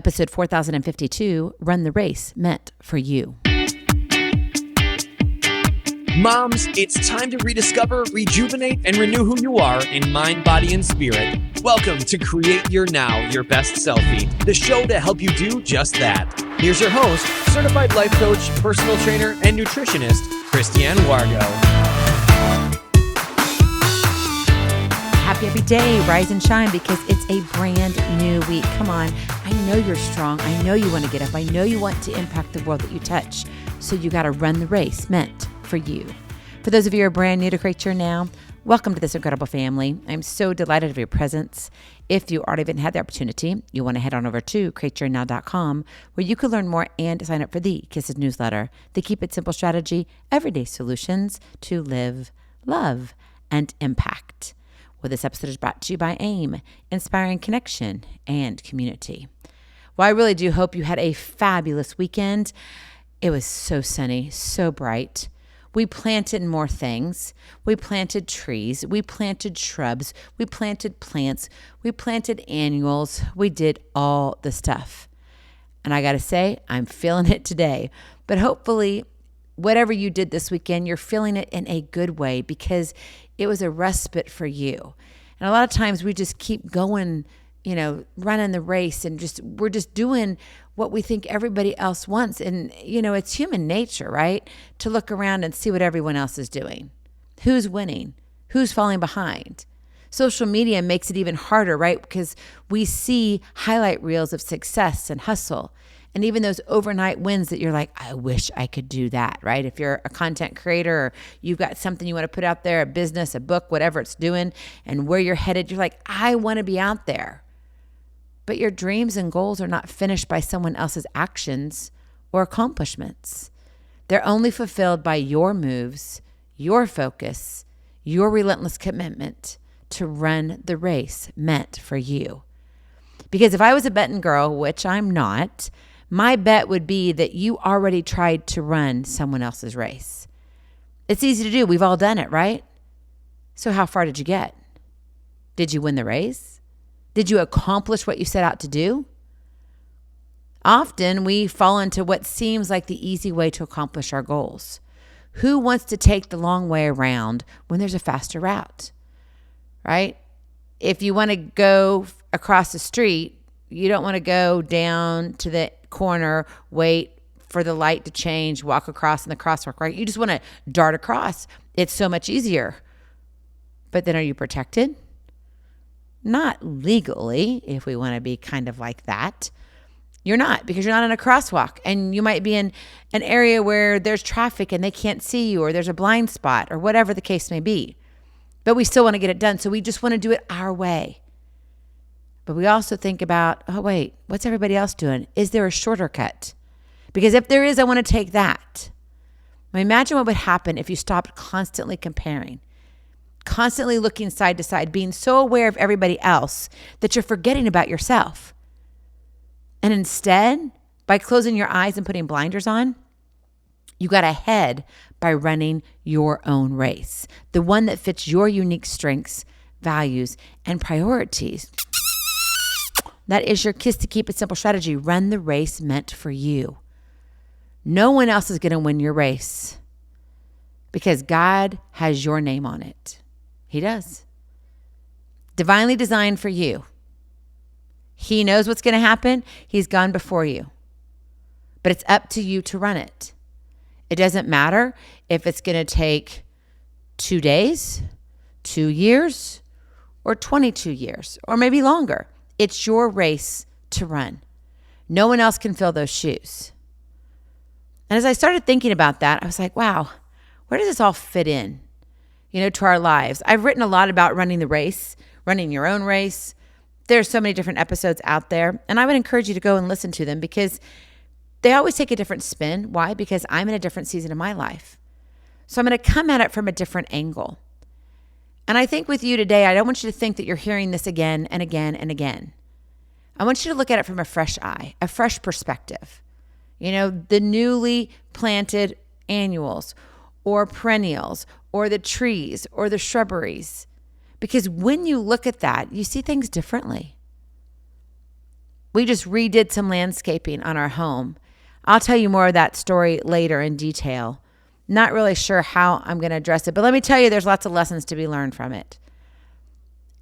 Episode 4052, Run the Race Meant for You. Moms, it's time to rediscover, rejuvenate, and renew who you are in mind, body, and spirit. Welcome to Create Your Now, Your Best Selfie, the show to help you do just that. Here's your host, certified life coach, personal trainer, and nutritionist, Christiane Wargo. Happy every day, rise and shine, because it's a brand new week. Come on, I know you're strong. I know you want to get up. I know you want to impact the world that you touch. So you got to run the race meant for you. For those of you who are brand new to Create Your Now, welcome to this incredible family. I'm so delighted of your presence. If you already haven't had the opportunity, you want to head on over to createyournow.com, where you can learn more and sign up for the K.I.S.S newsletter, the Keep It Simple strategy, everyday solutions to live, love, and impact. Well, this episode is brought to you by AIM, inspiring connection and community. Well, I really do hope you had a fabulous weekend. It was so sunny, so bright. We planted more things. We planted trees. We planted shrubs. We planted plants. We planted annuals. We did all the stuff. And I got to say, I'm feeling it today. But hopefully, whatever you did this weekend, you're feeling it in a good way because it was a respite for you. And a lot of times we just keep going, running the race and we're just doing what we think everybody else wants. And, it's human nature, right? To look around and see what everyone else is doing. Who's winning? Who's falling behind? Social media makes it even harder, right? Because we see highlight reels of success and hustle. And even those overnight wins that you're like, I wish I could do that, right? If you're a content creator or you've got something you want to put out there, a business, a book, whatever it's doing, and where you're headed, you're like, I want to be out there. But your dreams and goals are not finished by someone else's actions or accomplishments. They're only fulfilled by your moves, your focus, your relentless commitment to run the race meant for you. Because if I was a betting girl, which I'm not, my bet would be that you already tried to run someone else's race. It's easy to do. We've all done it, right? So how far did you get? Did you win the race? Did you accomplish what you set out to do? Often we fall into what seems like the easy way to accomplish our goals. Who wants to take the long way around when there's a faster route, right? If you want to go across the street, you don't want to go down to the corner, wait for the light to change, walk across in the crosswalk, right? You just want to dart across. It's so much easier. But then are you protected? Not legally, if we want to be kind of like that. You're not, because you're not in a crosswalk, and you might be in an area where there's traffic and they can't see you, or there's a blind spot, or whatever the case may be. But we still want to get it done. So we just want to do it our way. But we also think about, oh, wait, what's everybody else doing? Is there a shorter cut? Because if there is, I want to take that. Now imagine what would happen if you stopped constantly comparing, constantly looking side to side, being so aware of everybody else that you're forgetting about yourself. And instead, by closing your eyes and putting blinders on, you got ahead by running your own race, the one that fits your unique strengths, values, and priorities. That is your KISS to Keep It Simple strategy. Run the race meant for you. No one else is going to win your race because God has your name on it. He does. Divinely designed for you. He knows what's going to happen. He's gone before you. But it's up to you to run it. It doesn't matter if it's going to take 2 days, 2 years, or 22 years, or maybe longer. It's your race to run. No one else can fill those shoes. And as I started thinking about that, I was like, wow, where does this all fit in, to our lives? I've written a lot about running the race, running your own race. There's so many different episodes out there, and I would encourage you to go and listen to them because they always take a different spin. Why? Because I'm in a different season of my life. So I'm going to come at it from a different angle. And I think with you today, I don't want you to think that you're hearing this again and again and again. I want you to look at it from a fresh eye, a fresh perspective. The newly planted annuals or perennials or the trees or the shrubberies. Because when you look at that, you see things differently. We just redid some landscaping on our home. I'll tell you more of that story later in detail. Not really sure how I'm going to address it, but let me tell you, there's lots of lessons to be learned from it.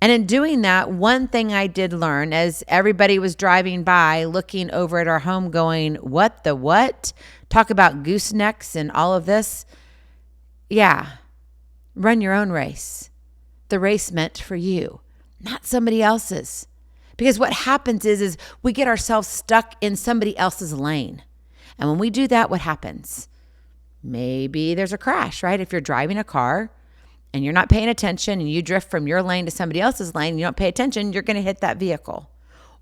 And in doing that, one thing I did learn as everybody was driving by, looking over at our home going, what the what? Talk about goosenecks and all of this. Yeah, run your own race. The race meant for you, not somebody else's. Because what happens is we get ourselves stuck in somebody else's lane. And when we do that, what happens? Maybe there's a crash, right? If you're driving a car and you're not paying attention and you drift from your lane to somebody else's lane, and you don't pay attention, you're going to hit that vehicle.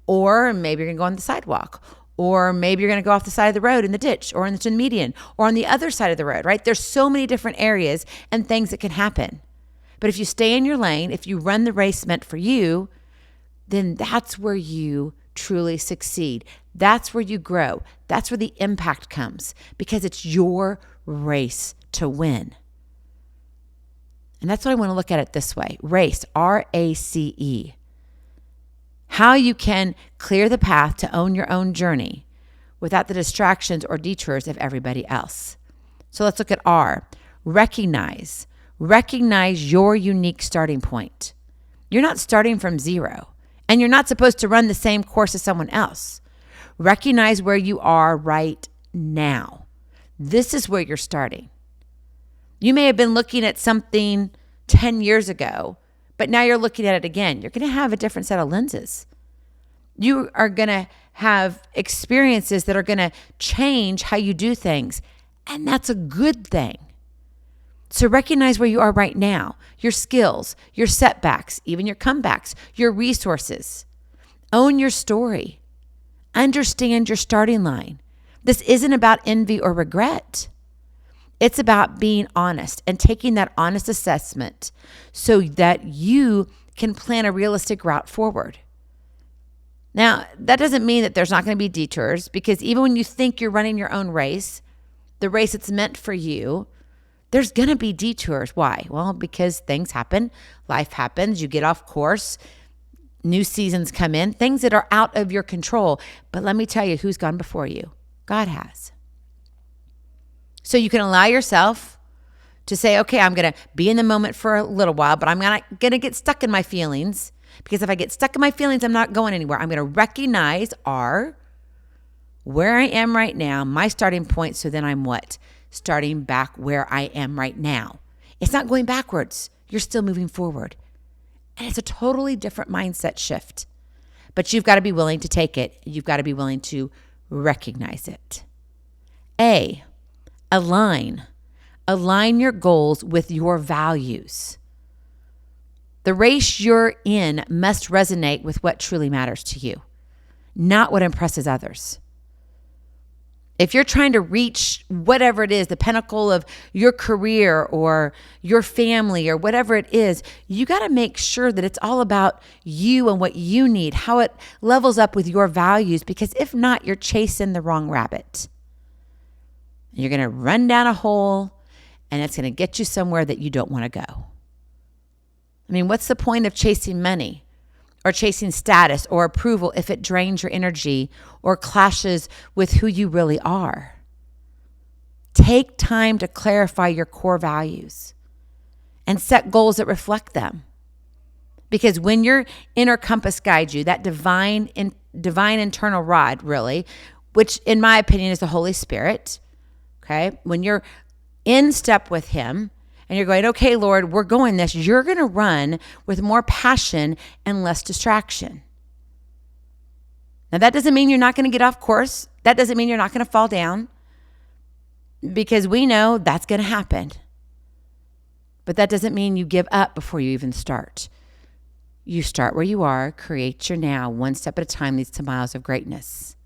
Or maybe you're going to go on the sidewalk. Or maybe you're going to go off the side of the road in the ditch or in the median or on the other side of the road, right? There's so many different areas and things that can happen. But if you stay in your lane, if you run the race meant for you, then that's where you truly succeed. That's where you grow. That's where the impact comes because it's your race to win. And that's what I want to look at it this way. Race, R.A.C.E. How you can clear the path to own your own journey without the distractions or detours of everybody else. So let's look at R. Recognize. Recognize your unique starting point. You're not starting from zero, and you're not supposed to run the same course as someone else. Recognize where you are right now. This is where you're starting. You may have been looking at something 10 years ago, but now you're looking at it again. You're going to have a different set of lenses. You are going to have experiences that are going to change how you do things, and that's a good thing. So recognize where you are right now, your skills, your setbacks, even your comebacks, your resources. Own your story. Understand your starting line. This isn't about envy or regret. It's about being honest and taking that honest assessment so that you can plan a realistic route forward. Now, that doesn't mean that there's not going to be detours, because even when you think you're running your own race, the race that's meant for you, there's going to be detours. Why? Well, because things happen, life happens, you get off course, new seasons come in, things that are out of your control. But let me tell you, who's gone before you? God has. So you can allow yourself to say, okay, I'm going to be in the moment for a little while, but I'm not going to get stuck in my feelings, because if I get stuck in my feelings, I'm not going anywhere. I'm going to recognize where I am right now, my starting point. So then I'm what? Starting back where I am right now. It's not going backwards. You're still moving forward. And it's a totally different mindset shift. But you've got to be willing to take it. You've got to be willing to recognize it. A, align. Align your goals with your values. The race you're in must resonate with what truly matters to you, not what impresses others. If you're trying to reach whatever it is, the pinnacle of your career or your family or whatever it is, you got to make sure that it's all about you and what you need, how it levels up with your values, because if not, you're chasing the wrong rabbit. You're going to run down a hole, and it's going to get you somewhere that you don't want to go. I mean, what's the point of chasing money or chasing status or approval if it drains your energy or clashes with who you really are? Take time to clarify your core values and set goals that reflect them. Because when your inner compass guides you, that divine internal rod, really, which in my opinion is the Holy Spirit, okay? When you're in step with him, and you're going, okay, Lord, we're going this, you're going to run with more passion and less distraction. Now, that doesn't mean you're not going to get off course. That doesn't mean you're not going to fall down, because we know that's going to happen. But that doesn't mean you give up before you even start. You start where you are, create your now, one step at a time leads to miles of greatness.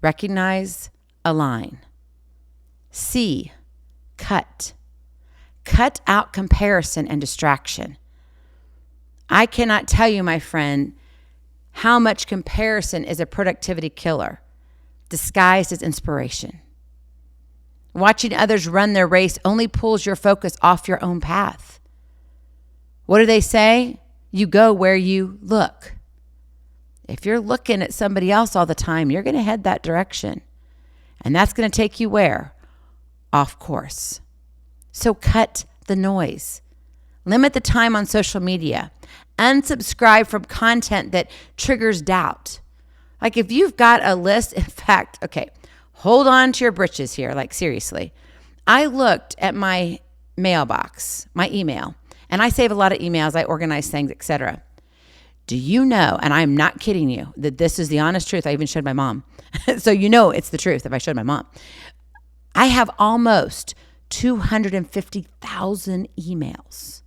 Recognize, align. C, cut. Cut out comparison and distraction. I cannot tell you, my friend, how much comparison is a productivity killer, disguised as inspiration. Watching others run their race only pulls your focus off your own path. What do they say? You go where you look. If you're looking at somebody else all the time, you're going to head that direction. And that's going to take you where? Off course. So cut the noise. Limit the time on social media. Unsubscribe from content that triggers doubt. Like if you've got a list, in fact, okay, hold on to your britches here. Like seriously, I looked at my mailbox, my email, and I save a lot of emails. I organize things, etc. Do you know, and I'm not kidding you, that this is the honest truth. I even showed my mom. So you know it's the truth if I showed my mom. I have almost 250,000 emails.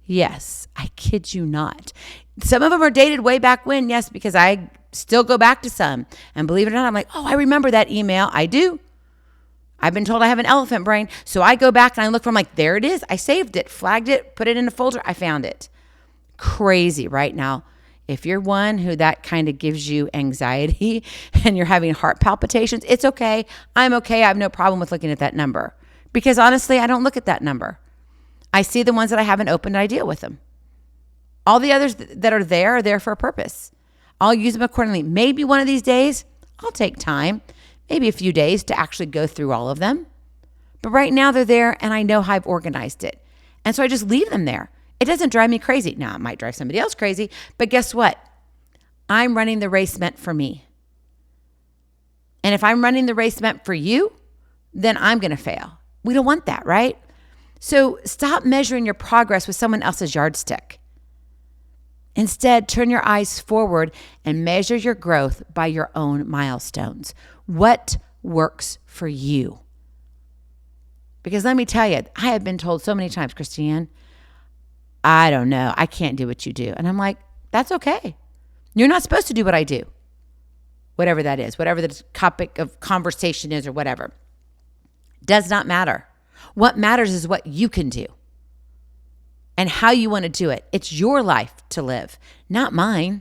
Yes, I kid you not. Some of them are dated way back when, yes, because I still go back to some. And believe it or not, I'm like, oh, I remember that email. I do. I've been told I have an elephant brain. So I go back and I look for, I'm like, there it is. I saved it, flagged it, put it in a folder. I found it. Crazy right now. If you're one who that kind of gives you anxiety and you're having heart palpitations, it's okay. I'm okay. I have no problem with looking at that number because honestly, I don't look at that number. I see the ones that I haven't opened and I deal with them. All the others that are there for a purpose. I'll use them accordingly. Maybe one of these days, I'll take time, maybe a few days to actually go through all of them. But right now they're there and I know how I've organized it. And so I just leave them there. It doesn't drive me crazy. Now, it might drive somebody else crazy, but guess what? I'm running the race meant for me. And if I'm running the race meant for you, then I'm going to fail. We don't want that, right? So stop measuring your progress with someone else's yardstick. Instead, turn your eyes forward and measure your growth by your own milestones. What works for you? Because let me tell you, I have been told so many times, Christiane, I don't know. I can't do what you do. And I'm like, that's okay. You're not supposed to do what I do. Whatever that is, whatever the topic of conversation is or whatever. Does not matter. What matters is what you can do and how you want to do it. It's your life to live, not mine,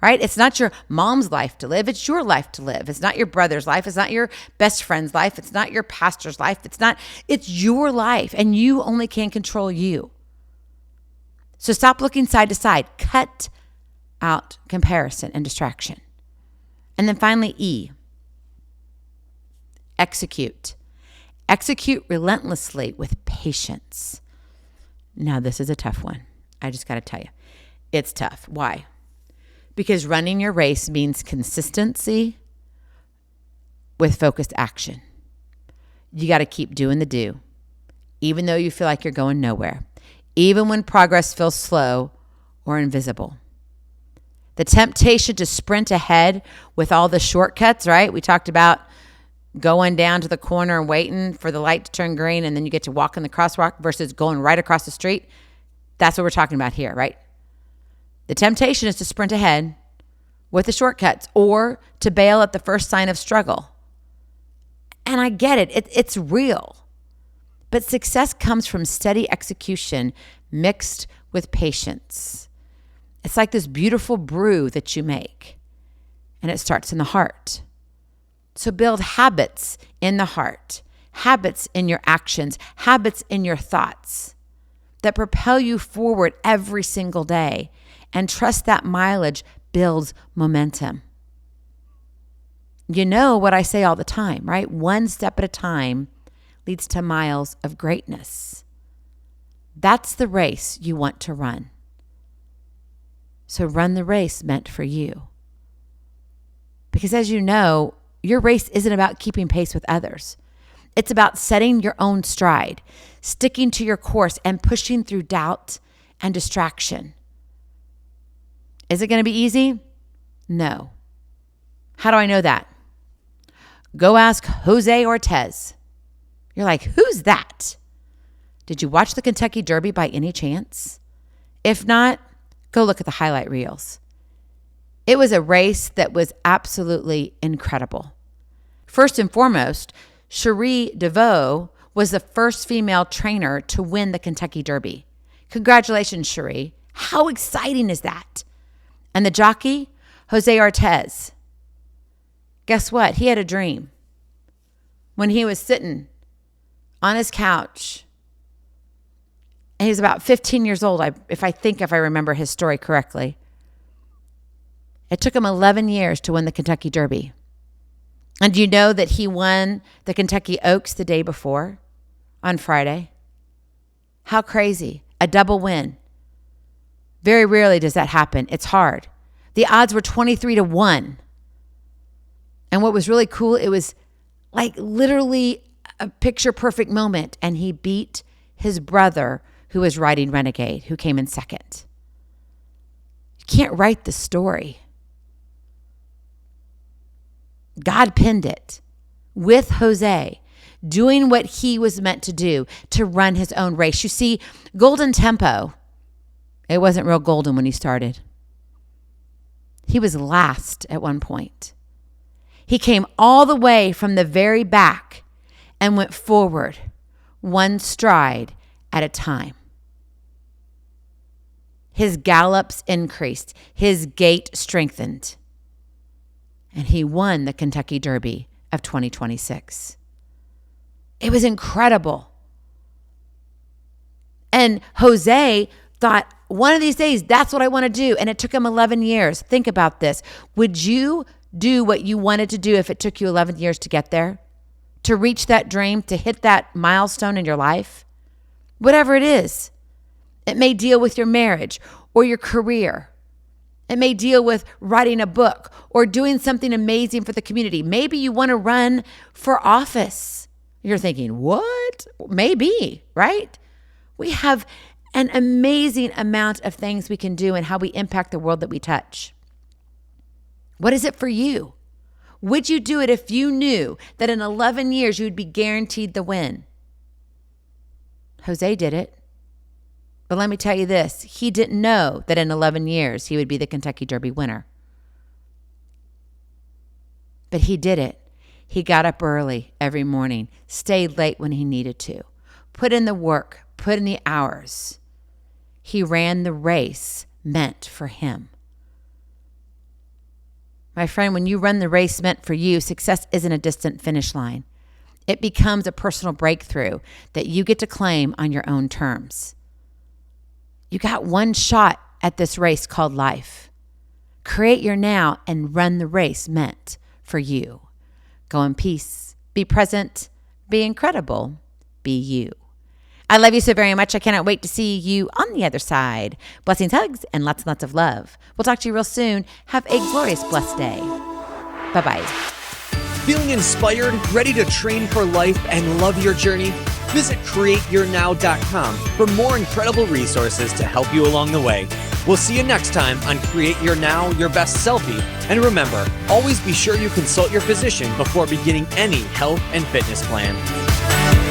right? It's not your mom's life to live. It's your life to live. It's not your brother's life. It's not your best friend's life. It's not your pastor's life. It's your life and you only can control you. So stop looking side to side. Cut out comparison and distraction. And then finally, E, execute. Execute relentlessly with patience. Now, this is a tough one. I just got to tell you, it's tough. Why? Because running your race means consistency with focused action. You got to keep doing the do, even though you feel like you're going nowhere. Even when progress feels slow or invisible. The temptation to sprint ahead with all the shortcuts, right? We talked about going down to the corner and waiting for the light to turn green and then you get to walk in the crosswalk versus going right across the street. That's what we're talking about here, right? The temptation is to sprint ahead with the shortcuts or to bail at the first sign of struggle. And I get it. It's real. But success comes from steady execution mixed with patience. It's like this beautiful brew that you make, and it starts in the heart. So build habits in the heart, habits in your actions, habits in your thoughts that propel you forward every single day, and trust that mileage builds momentum. You know what I say all the time, right? One step at a time leads to miles of greatness. That's the race you want to run. So run the race meant for you. Because as you know, your race isn't about keeping pace with others. It's about setting your own stride, sticking to your course, and pushing through doubt and distraction. Is it going to be easy? No. How do I know that? Go ask Jose Ortiz. You're like, who's that? Did you watch the Kentucky Derby by any chance? If not, go look at the highlight reels. It was a race that was absolutely incredible. First and foremost, Cherie DeVoe was the first female trainer to win the Kentucky Derby. Congratulations, Cherie. How exciting is that? And the jockey, Jose Ortiz. Guess what? He had a dream. When he was sitting on his couch, and he was about 15 years old, if I remember his story correctly. It took him 11 years to win the Kentucky Derby. And do you know that he won the Kentucky Oaks the day before on Friday? How crazy. A double win. Very rarely does that happen. It's hard. The odds were 23-1. And what was really cool, it was like literally a picture perfect moment. And he beat his brother who was riding Renegade, who came in second. You can't write the story. God pinned it with Jose doing what he was meant to do, to run his own race. You see, Golden Tempo, it wasn't real golden when he started. He was last at one point. He came all the way from the very back and went forward, one stride at a time. His gallops increased, his gait strengthened, and he won the Kentucky Derby of 2026. It was incredible. And Jose thought, one of these days, that's what I want to do. And it took him 11 years. Think about this. Would you do what you wanted to do if it took you 11 years to get there? To reach that dream, to hit that milestone in your life? Whatever it is. It may deal with your marriage or your career. It may deal with writing a book or doing something amazing for the community. Maybe you want to run for office. You're thinking, what? Maybe, right? We have an amazing amount of things we can do and how we impact the world that we touch. What is it for you? Would you do it if you knew that in 11 years you would be guaranteed the win? Jose did it. But let me tell you this, he didn't know that in 11 years he would be the Kentucky Derby winner. But he did it. He got up early every morning, stayed late when he needed to, put in the work, put in the hours. He ran the race meant for him. My friend, when you run the race meant for you, success isn't a distant finish line. It becomes a personal breakthrough that you get to claim on your own terms. You got one shot at this race called life. Create your now and run the race meant for you. Go in peace. Be present. Be incredible. Be you. I love you so very much. I cannot wait to see you on the other side. Blessings, hugs, and lots of love. We'll talk to you real soon. Have a glorious, blessed day. Bye-bye. Feeling inspired, ready to train for life and love your journey? Visit createyournow.com for more incredible resources to help you along the way. We'll see you next time on Create Your Now, Your Best Selfie. And remember, always be sure you consult your physician before beginning any health and fitness plan.